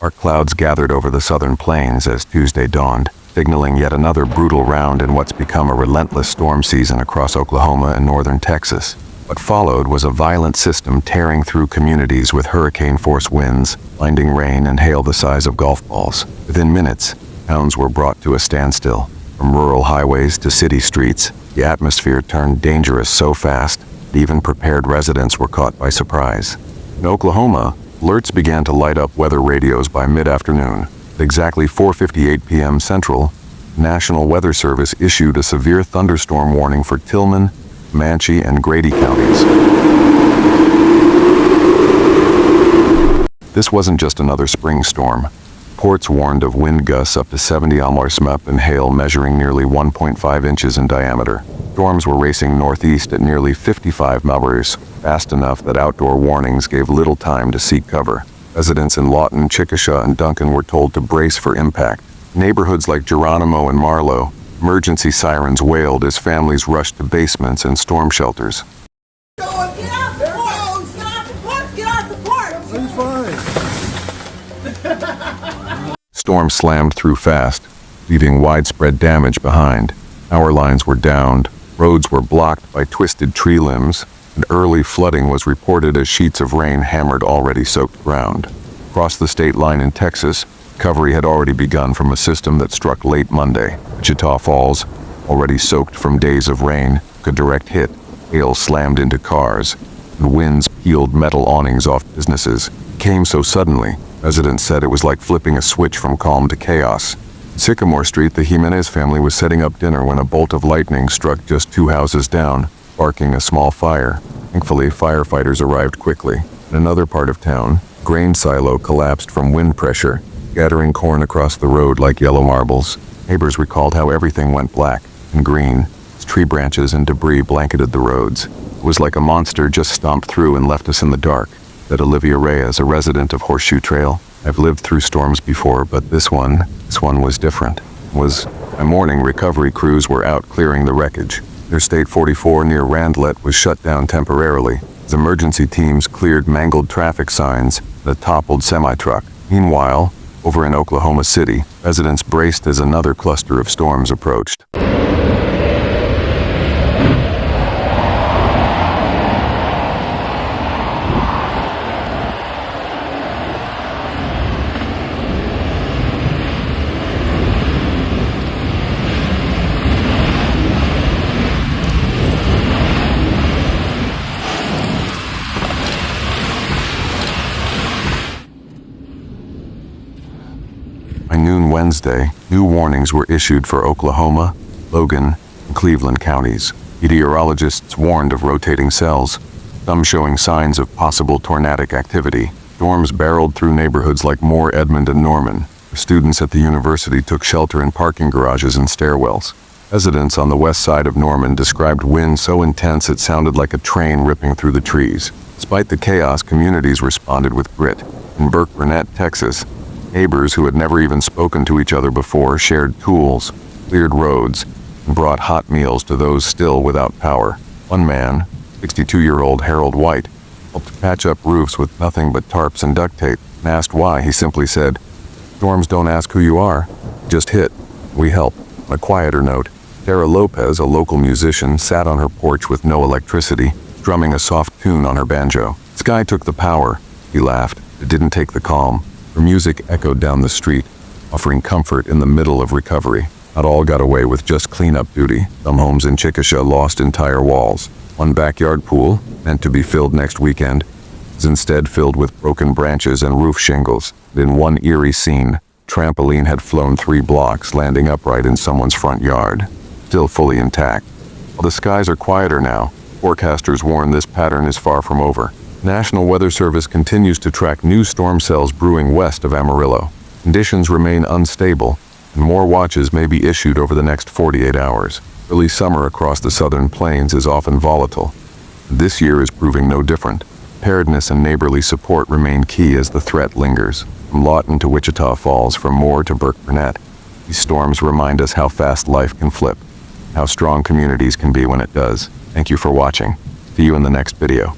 Dark clouds gathered over the southern plains as Tuesday dawned, signaling yet another brutal round in what's become a relentless storm season across Oklahoma and northern Texas. What followed was a violent system tearing through communities with hurricane-force winds, blinding rain, and hail the size of golf balls. Within minutes, towns were brought to a standstill. From rural highways to city streets, the atmosphere turned dangerous so fast that even prepared residents were caught by surprise. In Oklahoma, alerts began to light up weather radios by mid-afternoon. At exactly 4:58 p.m. Central, the National Weather Service issued a severe thunderstorm warning for Tillman, Comanche, and Grady counties. This wasn't just another spring storm. Reports warned of wind gusts up to 70 mph and hail measuring nearly 1.5 inches in diameter. Storms were racing northeast at nearly 55 mph, fast enough that outdoor warnings gave little time to seek cover. Residents in Lawton, Chickasha, and Duncan were told to brace for impact. Neighborhoods like Geronimo and Marlow, emergency sirens wailed as families rushed to basements and storm shelters. Get off the porch! Get off the porch! Get off the porch! I'm fine. Storm slammed through fast, leaving widespread damage behind. Power lines were downed, roads were blocked by twisted tree limbs, and early flooding was reported as sheets of rain hammered already soaked ground. Across the state line in Texas, recovery had already begun from a system that struck late Monday. Wichita Falls, already soaked from days of rain, a direct hit. Hail slammed into cars, and winds peeled metal awnings off businesses. It came so suddenly, residents said it was like flipping a switch from calm to chaos. In Sycamore Street, the Jimenez family was setting up dinner when a bolt of lightning struck just 2 houses down, sparking a small fire. Thankfully, firefighters arrived quickly. In another part of town, a grain silo collapsed from wind pressure, scattering corn across the road like yellow marbles. Neighbors recalled how everything went black and green as tree branches and debris blanketed the roads. It was like a monster just stomped through and left us in the dark, said Olivia Reyes, a resident of Horseshoe Trail. I've lived through storms before, but this one was different. By morning, recovery crews were out clearing the wreckage. Interstate 44 near Randlet was shut down temporarily as emergency teams cleared mangled traffic signs and a toppled semi-truck. Meanwhile, over in Oklahoma City, residents braced as another cluster of storms approached. By noon Wednesday, new warnings were issued for Oklahoma, Logan, and Cleveland counties. Meteorologists warned of rotating cells, some showing signs of possible tornadic activity. Storms barreled through neighborhoods like Moore, Edmond, and Norman. Students at the university took shelter in parking garages and stairwells. Residents on the west side of Norman described wind so intense it sounded like a train ripping through the trees. Despite the chaos, communities responded with grit. In Burke Burnett, Texas, neighbors who had never even spoken to each other before shared tools, cleared roads, and brought hot meals to those still without power. One man, 62-year-old Harold White, helped patch up roofs with nothing but tarps and duct tape. And asked why, he simply said, "Storms don't ask who you are, just hit. We help." On a quieter note, Sarah Lopez, a local musician, sat on her porch with no electricity, strumming a soft tune on her banjo. "The sky took the power," he laughed. "It didn't take the calm." Her music echoed down the street, offering comfort in the middle of recovery. Not all got away with just cleanup duty. Some homes in Chickasha lost entire walls. One backyard pool, meant to be filled next weekend, was instead filled with broken branches and roof shingles. And in one eerie scene, trampoline had flown 3 blocks, landing upright in someone's front yard, still fully intact. While the skies are quieter now, forecasters warn this pattern is far from over. National Weather Service continues to track new storm cells brewing west of Amarillo. Conditions remain unstable, and more watches may be issued over the next 48 hours. Early summer across the southern plains is often volatile. This year is proving no different. Preparedness and neighborly support remain key as the threat lingers. From Lawton to Wichita Falls, from Moore to Burke Burnett, these storms remind us how fast life can flip, how strong communities can be when it does. Thank you for watching. See you in the next video.